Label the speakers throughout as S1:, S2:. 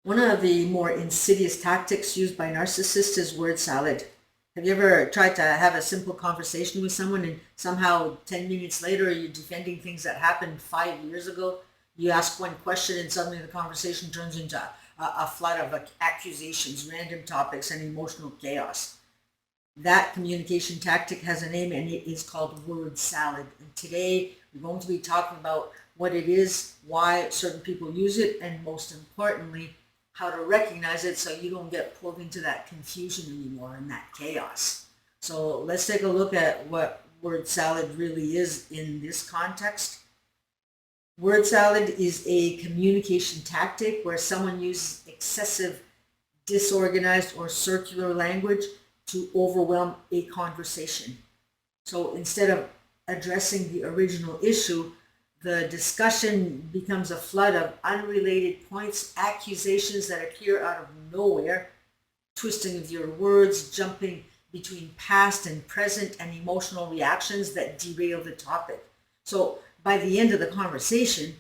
S1: One of the more insidious tactics used by narcissists is word salad. Have you ever tried to have a simple conversation with someone and somehow 10 minutes later you're defending things that happened 5 years ago? You ask one question and suddenly the conversation turns into a flood of accusations, random topics, and emotional chaos. That communication tactic has a name and it is called word salad. And today we're going to be talking about what it is, why certain people use it, and most importantly, how to recognize it so you don't get pulled into that confusion anymore and that chaos. So let's take a look at what word salad really is in this context. Word salad is a communication tactic where someone uses excessive, disorganized, or circular language to overwhelm a conversation. So instead of addressing the original issue, the discussion becomes a flood of unrelated points, accusations that appear out of nowhere, twisting of your words, jumping between past and present, and emotional reactions that derail the topic. So by the end of the conversation,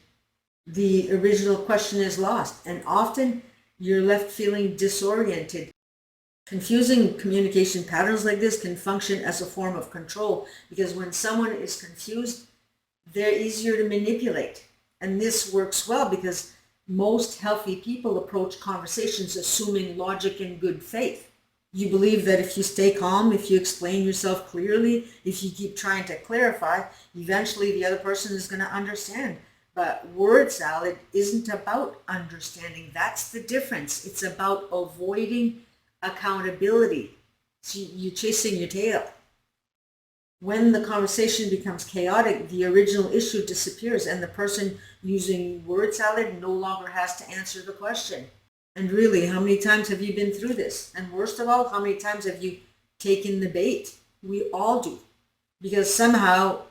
S1: the original question is lost, and often you're left feeling disoriented. Confusing communication patterns like this can function as a form of control because when someone is confused, they're easier to manipulate. And this works well because most healthy people approach conversations assuming logic and good faith. You believe that if you stay calm, if you explain yourself clearly, if you keep trying to clarify, eventually the other person is going to understand. But word salad isn't about understanding. That's the difference. It's about avoiding accountability. So you're chasing your tail. When the conversation becomes chaotic, the original issue disappears and the person using word salad no longer has to answer the question. And really, how many times have you been through this? And worst of all, how many times have you taken the bait? We all do. Because somehow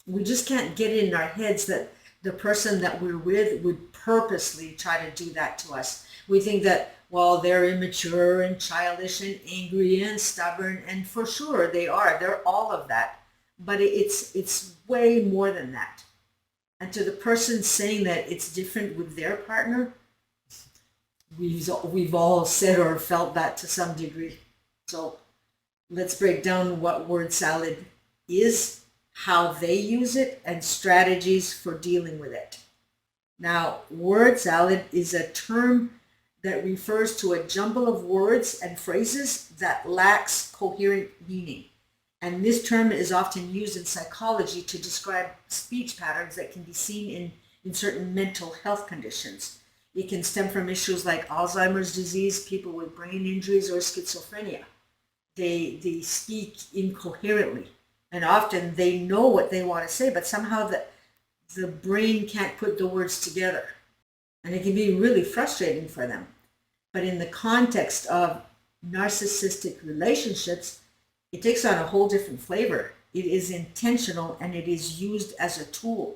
S1: we just can't get it in our heads that the person that we're with would purposely try to do that to us. We think that, well, they're immature and childish and angry and stubborn, and for sure they are. They're all of that. But it's way more than that. And to the person saying that it's different with their partner, we've all said or felt that to some degree. So let's break down what word salad is, how they use it, and strategies for dealing with it. Now, word salad is a term that refers to a jumble of words and phrases that lacks coherent meaning. And this term is often used in psychology to describe speech patterns that can be seen in certain mental health conditions. It can stem from issues like Alzheimer's disease, people with brain injuries, or schizophrenia. They speak incoherently, and often they know what they want to say, but somehow the brain can't put the words together. And it can be really frustrating for them. But in the context of narcissistic relationships, it takes on a whole different flavor. It is intentional and it is used as a tool.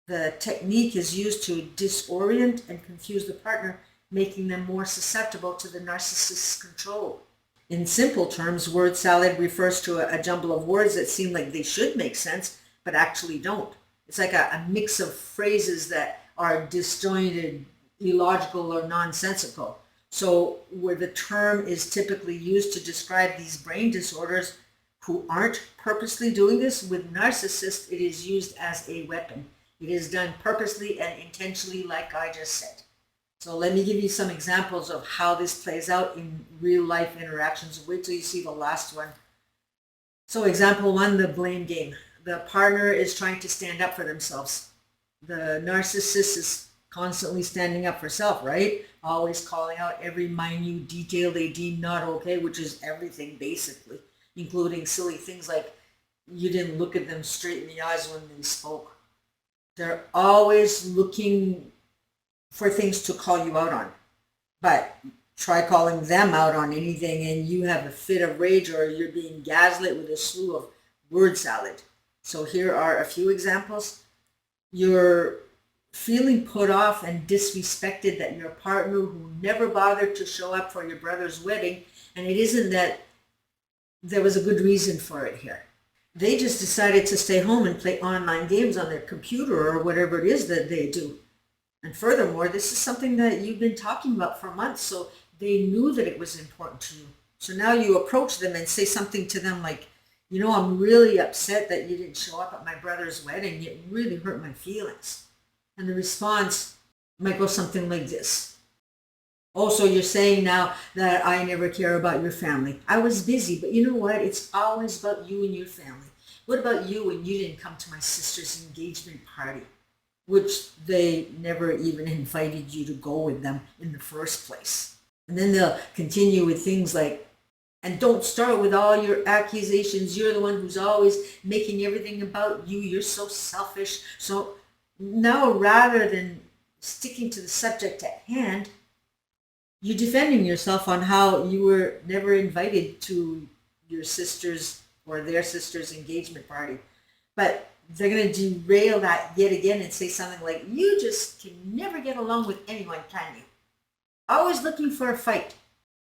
S1: The technique is used to disorient and confuse the partner, making them more susceptible to the narcissist's control. In simple terms, word salad refers to a jumble of words that seem like they should make sense, but actually don't. It's like a mix of phrases that are disjointed, illogical, or nonsensical. So where the term is typically used to describe these brain disorders who aren't purposely doing this, with narcissists, it is used as a weapon. It is done purposely and intentionally, like I just said. So let me give you some examples of how this plays out in real life interactions. Wait till you see the last one. So example one, the blame game. The partner is trying to stand up for themselves. The narcissist is constantly standing up for self, right? Always calling out every minute detail they deem not okay, which is everything basically, including silly things like you didn't look at them straight in the eyes when they spoke. They're always looking for things to call you out on. But try calling them out on anything and you have a fit of rage or you're being gaslit with a slew of word salad. So here are a few examples. You're feeling put off and disrespected that your partner who never bothered to show up for your brother's wedding, and it isn't that there was a good reason for it here. They just decided to stay home and play online games on their computer or whatever it is that they do. And furthermore, this is something that you've been talking about for months, so they knew that it was important to you. So now you approach them and say something to them like, I'm really upset that you didn't show up at my brother's wedding. It really hurt my feelings. And the response might go something like this. Oh, so you're saying now that I never care about your family. I was busy, but you know what? It's always about you and your family. What about you when you didn't come to my sister's engagement party, which they never even invited you to go with them in the first place? And then they'll continue with things like, and don't start with all your accusations. You're the one who's always making everything about you. You're so selfish. So now, rather than sticking to the subject at hand, you're defending yourself on how you were never invited to your sister's or their sister's engagement party. But they're going to derail that yet again and say something like, you just can never get along with anyone, can you? Always looking for a fight.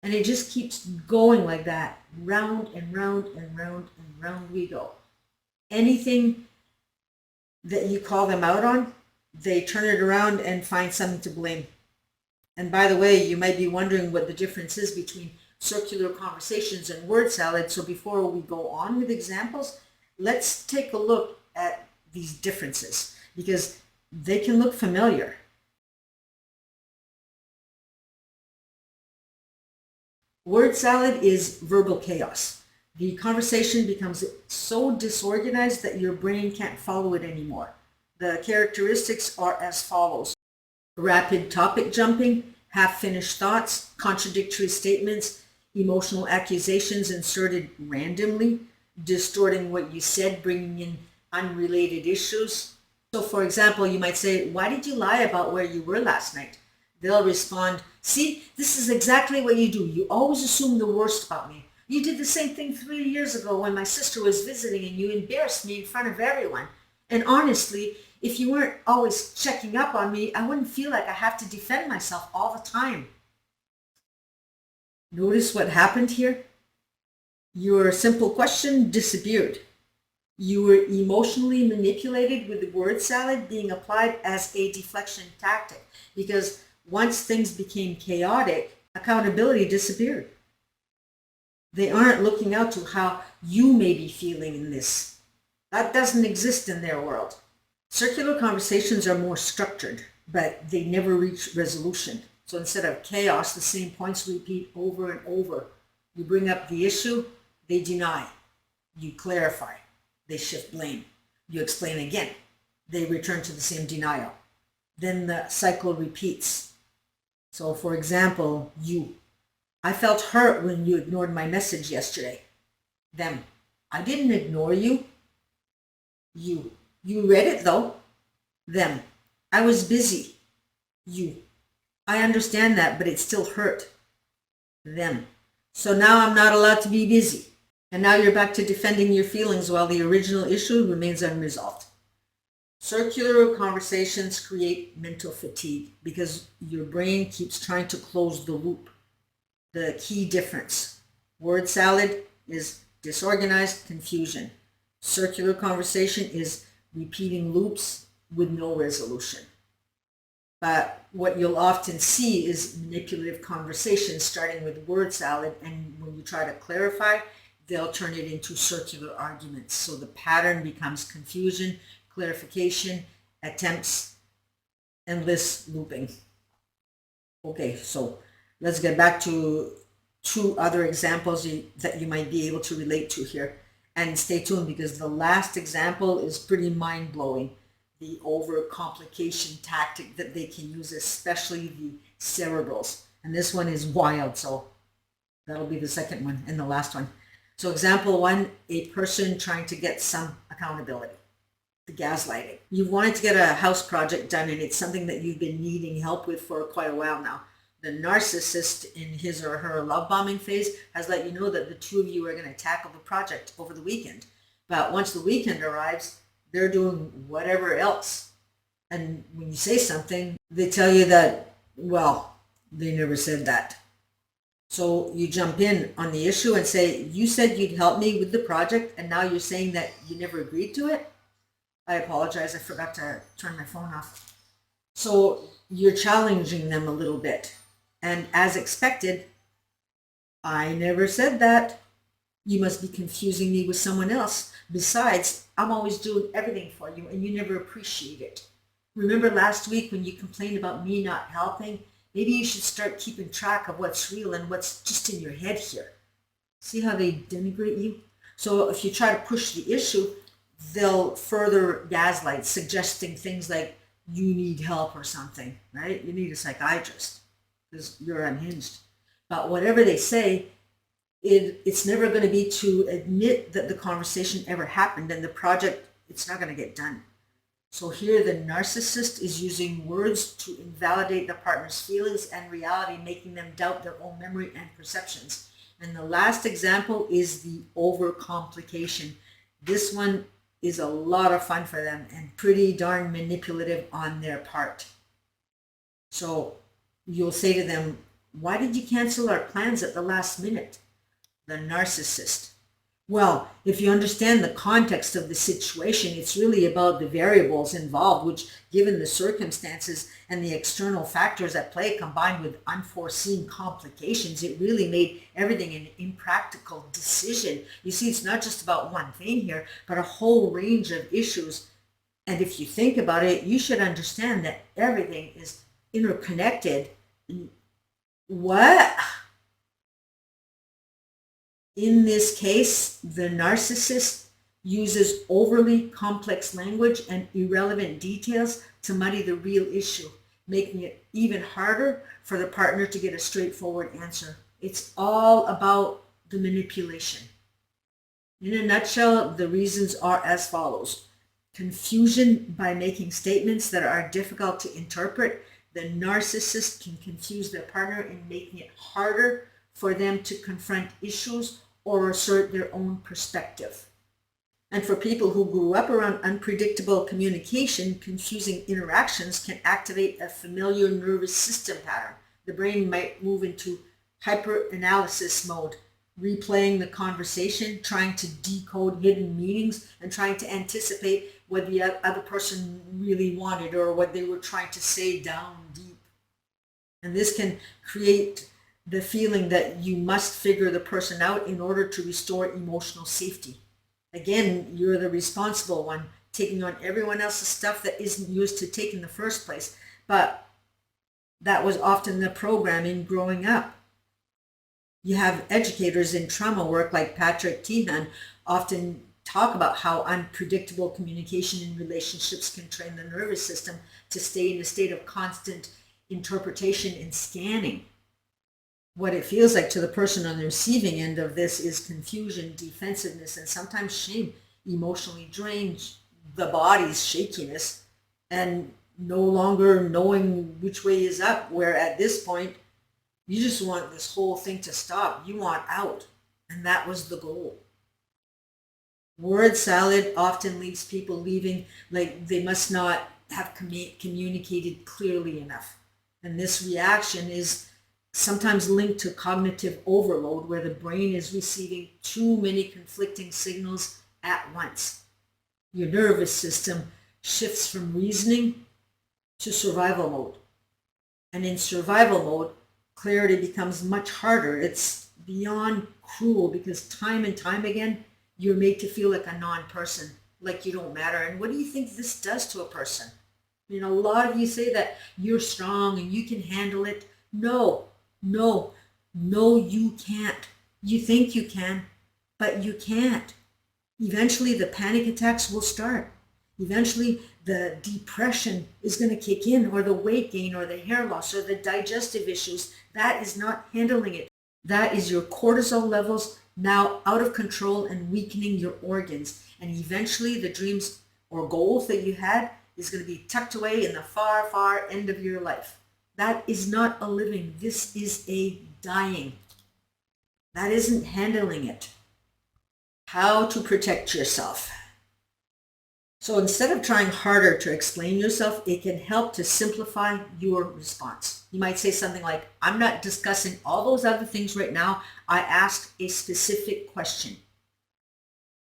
S1: And it just keeps going like that, round and round and round and round we go. Anything that you call them out on, they turn it around and find something to blame. And by the way, you might be wondering what the difference is between circular conversations and word salad. So before we go on with examples, let's take a look at these differences because they can look familiar. Word salad is verbal chaos. The conversation becomes so disorganized that your brain can't follow it anymore. The characteristics are as follows: rapid topic jumping, half-finished thoughts, contradictory statements, emotional accusations inserted randomly, distorting what you said, bringing in unrelated issues. So for example, you might say, why did you lie about where you were last night? They'll respond, see, this is exactly what you do. You always assume the worst about me. You did the same thing 3 years ago when my sister was visiting and you embarrassed me in front of everyone. And honestly, if you weren't always checking up on me, I wouldn't feel like I have to defend myself all the time. Notice what happened here? Your simple question disappeared. You were emotionally manipulated with the word salad being applied as a deflection tactic because once things became chaotic, accountability disappeared. They aren't looking out to how you may be feeling in this. That doesn't exist in their world. Circular conversations are more structured, but they never reach resolution. So instead of chaos, the same points repeat over and over. You bring up the issue, they deny. You clarify, they shift blame. You explain again, they return to the same denial. Then the cycle repeats. So for example, I felt hurt when you ignored my message yesterday. Them, I didn't ignore you. You read it though. Them, I was busy. I understand that, but it still hurt. Them, so now I'm not allowed to be busy. And now you're back to defending your feelings while the original issue remains unresolved. Circular conversations create mental fatigue because your brain keeps trying to close the loop. The key difference: word salad is disorganized confusion. Circular conversation is repeating loops with no resolution. But what you'll often see is manipulative conversations starting with word salad, and when you try to clarify, they'll turn it into circular arguments. So the pattern becomes confusion, clarification, attempts, endless looping. Okay, so let's get back to 2 other examples that you might be able to relate to here. And stay tuned because the last example is pretty mind-blowing. The overcomplication tactic that they can use, especially the cerebrals. And this one is wild, so that'll be the second one and the last one. So example 1, a person trying to get some accountability. The gaslighting. You've wanted to get a house project done and it's something that you've been needing help with for quite a while now. The narcissist in his or her love bombing phase has let you know that the 2 of you are going to tackle the project over the weekend. But once the weekend arrives, they're doing whatever else. And when you say something, they tell you that, well, they never said that. So you jump in on the issue and say, you said you'd help me with the project and now you're saying that you never agreed to it? I apologize, I forgot to turn my phone off. So you're challenging them a little bit. And as expected, I never said that. You must be confusing me with someone else. Besides, I'm always doing everything for you and you never appreciate it. Remember last week when you complained about me not helping? Maybe you should start keeping track of what's real and what's just in your head here. See how they denigrate you? So if you try to push the issue, they'll further gaslight, suggesting things like you need help or something, right? You need a psychiatrist because you're unhinged. But whatever they say, it's never going to be to admit that the conversation ever happened, and the project, it's not going to get done. So here the narcissist is using words to invalidate the partner's feelings and reality, making them doubt their own memory and perceptions. And the last example is the overcomplication. This one is a lot of fun for them and pretty darn manipulative on their part. So you'll say to them, why did you cancel our plans at the last minute? The narcissist. Well, if you understand the context of the situation, it's really about the variables involved, which, given the circumstances and the external factors at play combined with unforeseen complications, it really made everything an impractical decision. You see, it's not just about one thing here, but a whole range of issues. And if you think about it, you should understand that everything is interconnected. What? In this case, the narcissist uses overly complex language and irrelevant details to muddy the real issue, making it even harder for the partner to get a straightforward answer. It's all about the manipulation. In a nutshell, the reasons are as follows. Confusion by making statements that are difficult to interpret. The narcissist can confuse their partner in making it harder for them to confront issues or assert their own perspective. And for people who grew up around unpredictable communication, confusing interactions can activate a familiar nervous system pattern. The brain might move into hyperanalysis mode, replaying the conversation, trying to decode hidden meanings, and trying to anticipate what the other person really wanted or what they were trying to say down deep. And this can create the feeling that you must figure the person out in order to restore emotional safety. Again, you're the responsible one, taking on everyone else's stuff that isn't yours to take in the first place. But that was often the programming growing up. You have educators in trauma work like Patrick Teahan often talk about how unpredictable communication in relationships can train the nervous system to stay in a state of constant interpretation and scanning. What it feels like to the person on the receiving end of this is confusion, defensiveness, and sometimes shame, emotionally drained, the body's shakiness, and no longer knowing which way is up, where at this point, you just want this whole thing to stop. You want out. And that was the goal. Word salad often leaves people leaving like they must not have communicated clearly enough. And this reaction is sometimes linked to cognitive overload, where the brain is receiving too many conflicting signals at once. Your nervous system shifts from reasoning to survival mode. And in survival mode, clarity becomes much harder. It's beyond cruel because time and time again, you're made to feel like a non-person, like you don't matter. And what do you think this does to a person? I mean, a lot of you say that you're strong and you can handle it. No, you can't. You think you can, but you can't. Eventually, the panic attacks will start. Eventually, the depression is going to kick in, or the weight gain, or the hair loss, or the digestive issues. That is not handling it. That is your cortisol levels now out of control and weakening your organs. And eventually, the dreams or goals that you had is going to be tucked away in the far, far end of your life. That is not a living. This is a dying. That isn't handling it. How to protect yourself. So instead of trying harder to explain yourself, it can help to simplify your response. You might say something like, I'm not discussing all those other things right now. I asked a specific question.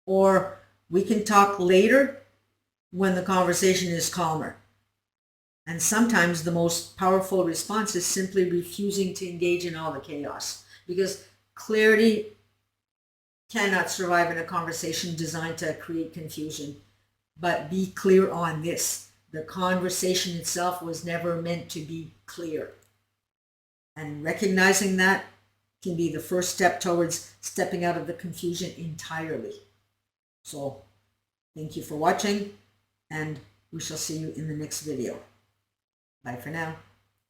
S1: Or we can talk later when the conversation is calmer. And sometimes the most powerful response is simply refusing to engage in all the chaos, because clarity cannot survive in a conversation designed to create confusion. But be clear on this: the conversation itself was never meant to be clear. And recognizing that can be the first step towards stepping out of the confusion entirely. So, thank you for watching, and we shall see you in the next video. Bye for now.